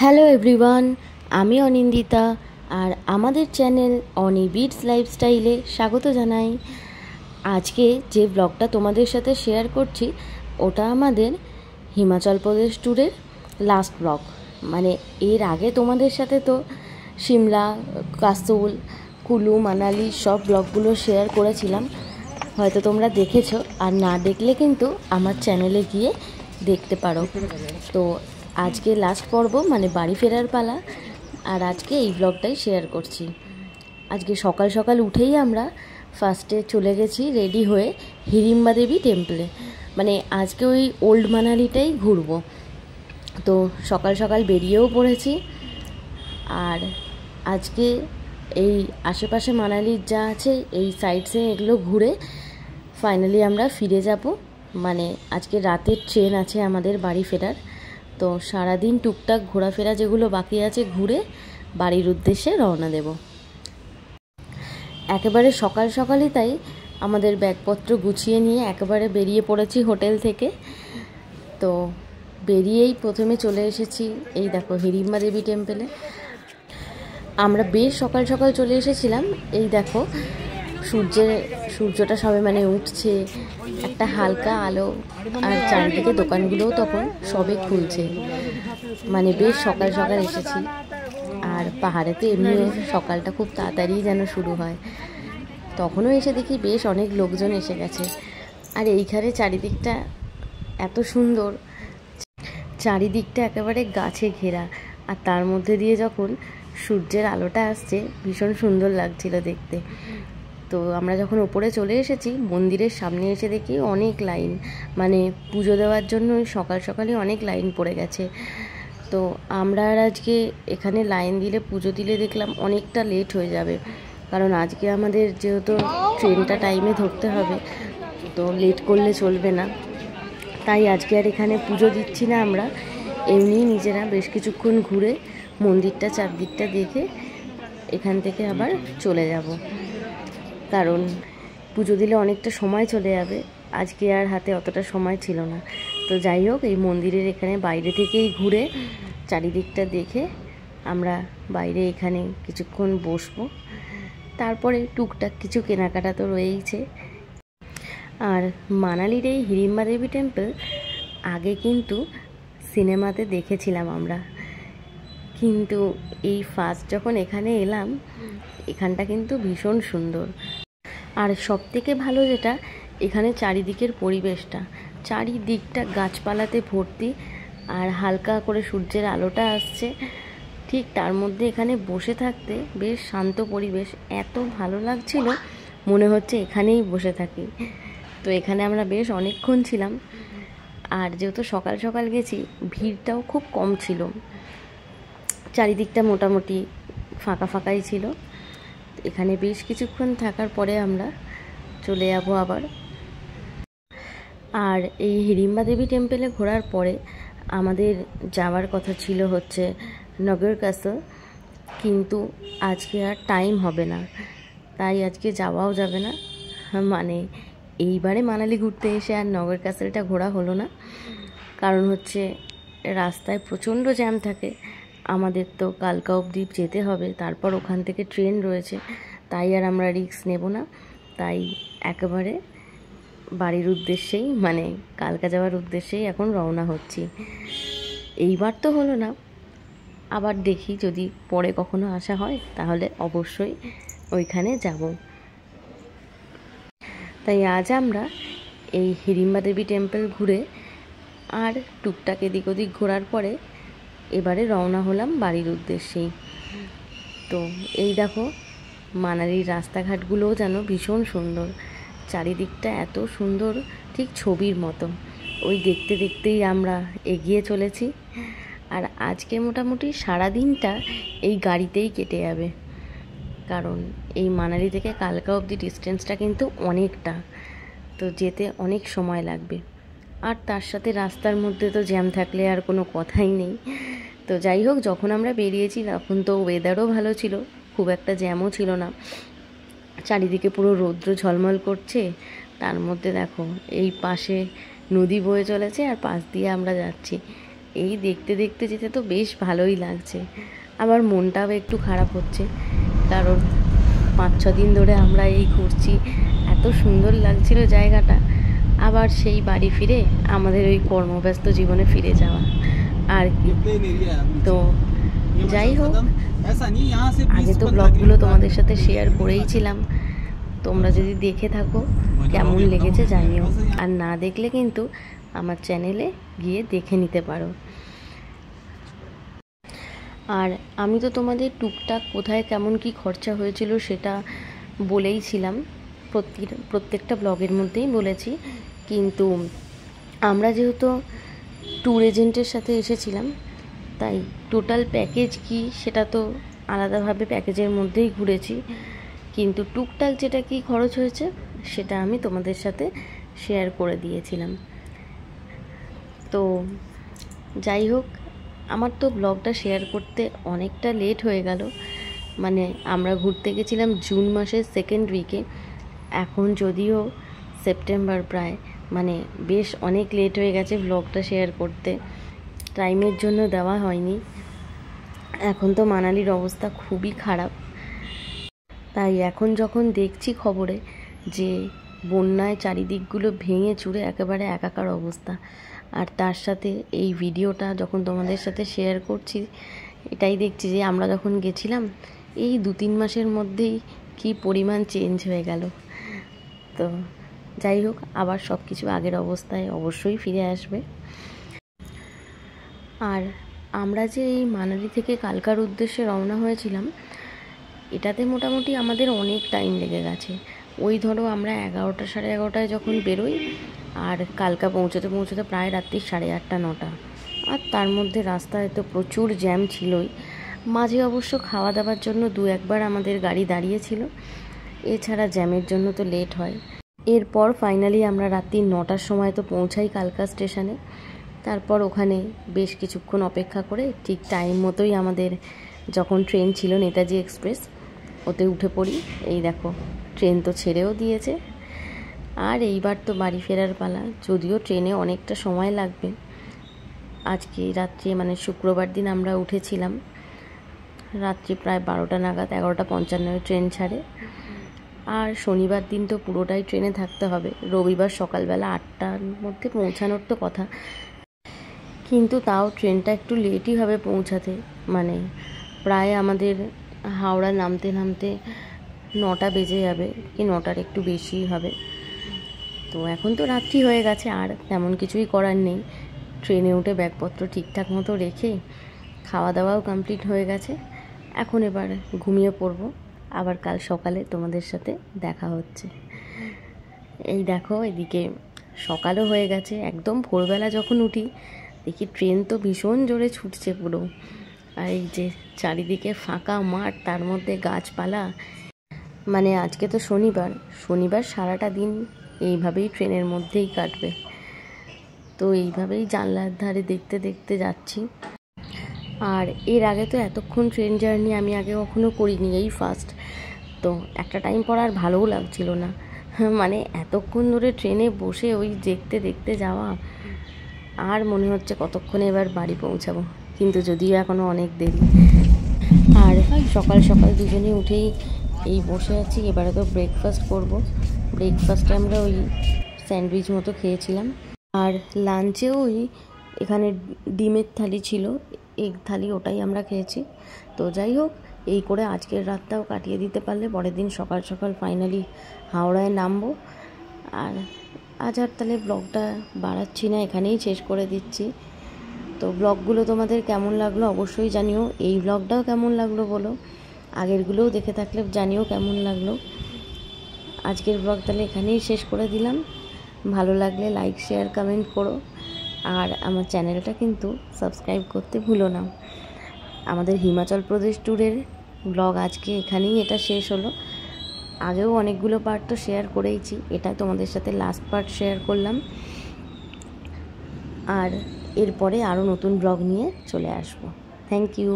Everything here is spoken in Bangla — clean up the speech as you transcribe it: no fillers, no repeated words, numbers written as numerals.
হ্যালো এভরিওয়ান, আমি অনিন্দিতা আর আমাদের চ্যানেল অনি বিটস লাইফস্টাইলে স্বাগত জানাই। আজকে যে ব্লগটা তোমাদের সাথে শেয়ার করছি ওটা আমাদের হিমাচল প্রদেশ ট্যুরের লাস্ট ব্লগ। মানে এর আগে তোমাদের সাথে তো সিমলা, কাসোল, কুলু, মানালি সব ব্লগগুলো শেয়ার করেছিলাম, হয়তো তোমরা দেখেছো। আর না দেখলে কিন্তু আমার চ্যানেলে গিয়ে দেখতে পারো। তো আজকে লাস্ট পর্ব, মানে বাড়ি ফেরার পালা, আর আজকে এই ব্লগটাই শেয়ার করছি। আজকে সকাল সকাল উঠেই আমরা ফার্স্টে চলে গেছি রেডি হয়ে হিড়িম্বা দেবী টেম্পলে। মানে আজকে ওই ওল্ড মানালিটাই ঘুরবো। তো সকাল সকাল বেরিয়েও পড়েছি। আর আজকে এই আশেপাশে মানালির যা আছে এই সাইডসে এগুলো ঘুরে ফাইনালি আমরা ফিরে যাব। মানে আজকে রাতের ট্রেন আছে আমাদের বাড়ি ফেরার। তো সারাদিন টুকটাক ঘোরাফেরা যেগুলো বাকি আছে ঘুরে বাড়ির উদ্দেশ্যে রওনা দেব। একেবারে সকাল সকালই তাই আমাদের ব্যাগপত্র গুছিয়ে নিয়ে একেবারে বেরিয়ে পড়েছি হোটেল থেকে। তো বেরিয়েই প্রথমে চলে এসেছি এই দেখো হিড়িম্বা দেবী টেম্পলে। আমরা বেশ সকাল সকাল চলে এসেছিলাম। এই দেখো সূর্যটা সবে মানে উঠছে, একটা হালকা আলো, আর চারিদিকে দোকানগুলোও তখন সবে খুলছে। মানে বেশ সকাল সকাল এসেছি। আর পাহাড়েতে এমনি সকালটা খুব তাড়াতাড়ি যেন শুরু হয়। তখনও এসে দেখি বেশ অনেক লোকজন এসে গেছে। আর এইখানে চারিদিকটা এত সুন্দর, চারিদিকটা একেবারে গাছে ঘেরা, আর তার মধ্যে দিয়ে যখন সূর্যের আলোটা আসছে ভীষণ সুন্দর লাগছিল দেখতে। তো আমরা যখন ওপরে চলে এসেছি মন্দিরের সামনে এসে দেখি অনেক লাইন, মানে পুজো দেওয়ার জন্য সকাল সকালে অনেক লাইন পড়ে গেছে। তো আমরা আর আজকে এখানে লাইন দিলে পুজো দিলে দেখলাম অনেকটা লেট হয়ে যাবে, কারণ আজকে আমাদের যেহেতু ট্রেনটা টাইমে ধরতে হবে, তো লেট করলে চলবে না। তাই আজকে আর এখানে পুজো দিচ্ছি না, আমরা এমনি নিজেরা বেশ কিছুক্ষণ ঘুরে মন্দিরটা চারদিকটা দেখে এখান থেকে আবার চলে যাব, কারণ পুজো দিলে অনেকটা সময় চলে যাবে। আজকে আর হাতে অতটা সময় ছিল না। তো যাই হোক, এই মন্দিরের এখানে বাইরে থেকেই ঘুরে চারিদিকটা দেখে আমরা বাইরে এখানে কিছুক্ষণ বসবো। তারপরে টুকটাক কিছু কেনাকাটা তো রয়েইছে। আর মানালির এই হিড়িম্বা দেবী টেম্পল আগে কিন্তু সিনেমাতে দেখেছিলাম আমরা, কিন্তু এই ফার্স্ট যখন এখানে এলাম, এখানটা কিন্তু ভীষণ সুন্দর। আর সবথেকে ভালো যেটা, এখানে চারিদিকের পরিবেশটা, চারিদিকটা গাছপালাতে ভর্তি, আর হালকা করে সূর্যের আলোটা আসছে। ঠিক তার মধ্যে এখানে বসে থাকতে বেশ শান্ত পরিবেশ, এত ভালো লাগছিল, মনে হচ্ছে এখানেই বসে থাকি। তো এখানে আমরা বেশ অনেকক্ষণ ছিলাম। আর যেহেতু সকাল সকাল গেছি, ভিড়টাও খুব কম ছিল, চারিদিকটা মোটামুটি ফাঁকা ফাঁকাই ছিল। এখানে বেশ কিছুক্ষণ থাকার পরে আমরা চলে যাব আবার। আর এই হিড়িম্বা দেবী টেম্পলে ঘোরার পরে আমাদের যাওয়ার কথা ছিল হচ্ছে নগর কাসল, কিন্তু আজকে আর টাইম হবে না, তাই আজকে যাওয়াও যাবে না। মানে এইবারে মানালি ঘুরতে এসে আর নগর কাসলটা ঘোরা হলো না, কারণ হচ্ছে রাস্তায় প্রচণ্ড জ্যাম থাকে। আমাদের তো কালকা অবধি যেতে হবে, তারপর ওখান থেকে ট্রেন রয়েছে, তাই আর আমরা রিস্ক নেব না। তাই একেবারে বাড়ির উদ্দেশ্যেই, মানে কালকা যাওয়ার উদ্দেশ্যেই এখন রওনা হচ্ছি। এইবার তো হলো না, আবার দেখি যদি পরে কখনো আসা হয় তাহলে অবশ্যই ওইখানে যাব। তাই আজ আমরা এই হিড়িম্বা দেবী টেম্পল ঘুরে আর টুকটাক এদিক ওদিক ঘোরার পরে এবারে রওনা হলাম বাড়ির উদ্দেশ্যেই। তো এই দেখো মানালির রাস্তাঘাটগুলোও যেন ভীষণ সুন্দর, চারিদিকটা এত সুন্দর, ঠিক ছবির মতো। ওই দেখতে দেখতেই আমরা এগিয়ে চলেছি। আর আজকে মোটামুটি সারাদিনটা এই গাড়িতেই কেটে যাবে, কারণ এই মানালি থেকে কালকা অবধি ডিস্টেন্সটা কিন্তু অনেকটা, তো যেতে অনেক সময় লাগবে। আর তার সাথে রাস্তার মধ্যে তো জ্যাম থাকলে আর কোনো কথাই নেই। তো যাই হোক, যখন আমরা বেরিয়েছি তখন তো ওয়েদারও ভালো ছিল, খুব একটা জ্যামও ছিল না, চারিদিকে পুরো রৌদ্র ঝলমল করছে। তার মধ্যে দেখো এই পাশে নদী বয়ে চলেছে আর পাশ দিয়ে আমরা যাচ্ছি, এই দেখতে দেখতে যেতে তো বেশ ভালোই লাগছে। আবার মনটাও একটু খারাপ হচ্ছে, কারণ 5-6 দিন ধরে আমরা এই ঘুরছি, এত সুন্দর লাগছিল জায়গাটা। আবার সেই বাড়ি ফিরে আমাদের ওই কর্মব্যস্ত জীবনে ফিরে যাওয়া আর কি। তো যাই হোক, আগে তো ব্লগগুলো তোমাদের সাথে শেয়ার করেইছিলাম, তোমরা যদি দেখে থাকো কেমন লেগেছে জানিও, আর না দেখলে কিন্তু আমার চ্যানেলে গিয়ে দেখে নিতে পারো। আর আমি তো তোমাদের টুকটাক কোথায় কেমন কি খরচা হয়েছিল সেটা বলেইছিলাম, প্রত্যেকটা ব্লগের মধ্যেই বলেছি। কিন্তু আমরা যেহেতু ট্যুর এজেন্টের সাথে এসেছিলাম, তাই টোটাল প্যাকেজ কি সেটা তো আলাদাভাবে প্যাকেজের মধ্যেই ঘুরেছি, কিন্তু টুকটাক যেটা কি খরচ হয়েছে সেটা আমি তোমাদের সাথে শেয়ার করে দিয়েছিলাম। তো যাই হোক, আমার তো ব্লগটা শেয়ার করতে অনেকটা লেট হয়ে গেল। মানে আমরা ঘুরতে গেছিলাম জুন মাসের 2nd উইকে, এখন যদিও সেপ্টেম্বর প্রায়, মানে বেশ অনেক লেট হয়ে গেছে ব্লগটা শেয়ার করতে, টাইমের জন্য দেওয়া হয়নি। এখন তো মানালির অবস্থা খুবই খারাপ, তাই এখন যখন দেখছি খবরে যে বন্যায় চারিদিকগুলো ভেঙে চুরে একেবারে একাকার অবস্থা, আর তার সাথে এই ভিডিওটা যখন তোমাদের সাথে শেয়ার করছি, এটাই দেখছি যে আমরা যখন গেছিলাম এই 2-3 মাসের মধ্যেই কি পরিমাণ চেঞ্জ হয়ে গেল। তো যাই হোক, আবার সব কিছু আগের অবস্থায় অবশ্যই ফিরে আসবে। আর আমরা যে এই মানালি থেকে কালকার উদ্দেশ্যে রওনা হয়েছিলাম, এটাতে মোটামুটি আমাদের অনেক টাইম লেগে গেছে। ওই ধরো আমরা 11টা সাড়ে 11টায় যখন বেরোই, আর কালকা পৌঁছতে পৌঁছতে প্রায় রাত্রি 8:30-9টা। আর তার মধ্যে রাস্তায় তো প্রচুর জ্যাম ছিলই, মাঝে অবশ্য খাওয়া দাওয়ার জন্য 2-1বার আমাদের গাড়ি দাঁড়িয়েছিল, এছাড়া জ্যামের জন্য তো লেট হয়। এরপর ফাইনালি আমরা রাত্রি 9টার সময় তো পৌঁছাই কালকা স্টেশনে। তারপর ওখানে বেশ কিছুক্ষণ অপেক্ষা করে ঠিক টাইম মতোই আমাদের যখন ট্রেন ছিল নেতাজি এক্সপ্রেস, ওতে উঠে পড়ি। এই দেখো, ট্রেন তো ছেড়েও দিয়েছে, আর এইবার তো বাড়ি ফেরার পালা। যদিও ট্রেনে অনেকটা সময় লাগবে। আজকে রাত্রে মানে শুক্রবার দিন আমরা উঠেছিলাম রাত্রি প্রায় 12টা নাগাদ, 11:55 ট্রেন ছাড়ে। আর শনিবার দিন তো পুরোটাই ট্রেনে থাকতে হবে। রবিবার সকালবেলা 8টার মধ্যে পৌঁছানোর তো কথা, কিন্তু তাও ট্রেনটা একটু লেটই হবে পৌঁছাতে, মানে প্রায় আমাদের হাওড়া নামতে নামতে 9টা বেজে যাবে, কি 9টার একটু বেশিই হবে। তো এখন তো রাত্রি হয়ে গেছে, আর তেমন কিছুই করার নেই। ট্রেনে উঠে ব্যাগপত্র ঠিকঠাক মতো রেখে খাওয়া দাওয়াও কমপ্লিট হয়ে গেছে, এখন এবার ঘুমিয়ে পড়বো। আবার কাল সকালে তোমাদের সাথে দেখা হচ্ছে। এই দেখো, এদিকে সকালও হয়ে গেছে। একদম ভোরবেলা যখন উঠি দেখি ট্রেন তো ভীষণ জোরে ছুটছে পুরো, আর এই যে চারিদিকে ফাঁকা মাঠ, তার মধ্যে গাছপালা। মানে আজকে তো শনিবার সারাটা দিন এইভাবেই ট্রেনের মধ্যেই কাটবে। তো এইভাবেই জানলার ধারে দেখতে দেখতে যাচ্ছি। আর এর আগে তো এতক্ষণ ট্রেন জার্নি আমি আগে কখনো করিনি, এই ফার্স্ট। তো একটা টাইম পর আর ভালোও লাগছিল না, মানে এতক্ষণ ধরে ট্রেনে বসে ওই দেখতে দেখতে যাওয়া, আর মনে হচ্ছে কতক্ষণে এবার বাড়ি পৌঁছাবো, কিন্তু যদিও এখনও অনেক দেরি। আর সকাল সকাল দুজনে উঠেই এই বসে আছি, এবারে তো ব্রেকফাস্ট করব। ব্রেকফাস্টে আমরা ওই স্যান্ডউইচ মতো খেয়েছিলাম, আর লাঞ্চেও ওই এখানে ডিমের থালি ছিল, এগ থালি, ওটাই আমরা খেয়েছি। তো যাই হোক, এই করে আজকের রাতটাও কাটিয়ে দিতে পারলে পরের দিন সকাল সকাল ফাইনালি হাওড়ায় নামবো। আর আজ আর তাহলে ব্লগটা বাড়াচ্ছি না, এখানেই শেষ করে দিচ্ছি। তো ব্লগগুলো তোমাদের কেমন লাগলো অবশ্যই জানিও, এই ব্লগটাও কেমন লাগলো বলো, আগেরগুলোও দেখে থাকলে জানিও কেমন লাগলো। আজকের ব্লগ তাহলে এখানেই শেষ করে দিলাম। ভালো লাগলে লাইক শেয়ার কমেন্ট করো, আর আমার চ্যানেলটা কিন্তু সাবস্ক্রাইব করতে ভুলো না। আমাদের হিমাচল প্রদেশ ট্যুরের ব্লগ আজকে এখানেই এটা শেষ হলো। আগেও অনেকগুলো পার্ট তো শেয়ার করেইছি, এটা তোমাদের সাথে লাস্ট পার্ট শেয়ার করলাম। আর এরপরে আরও নতুন ব্লগ নিয়ে চলে আসবো। Thank you.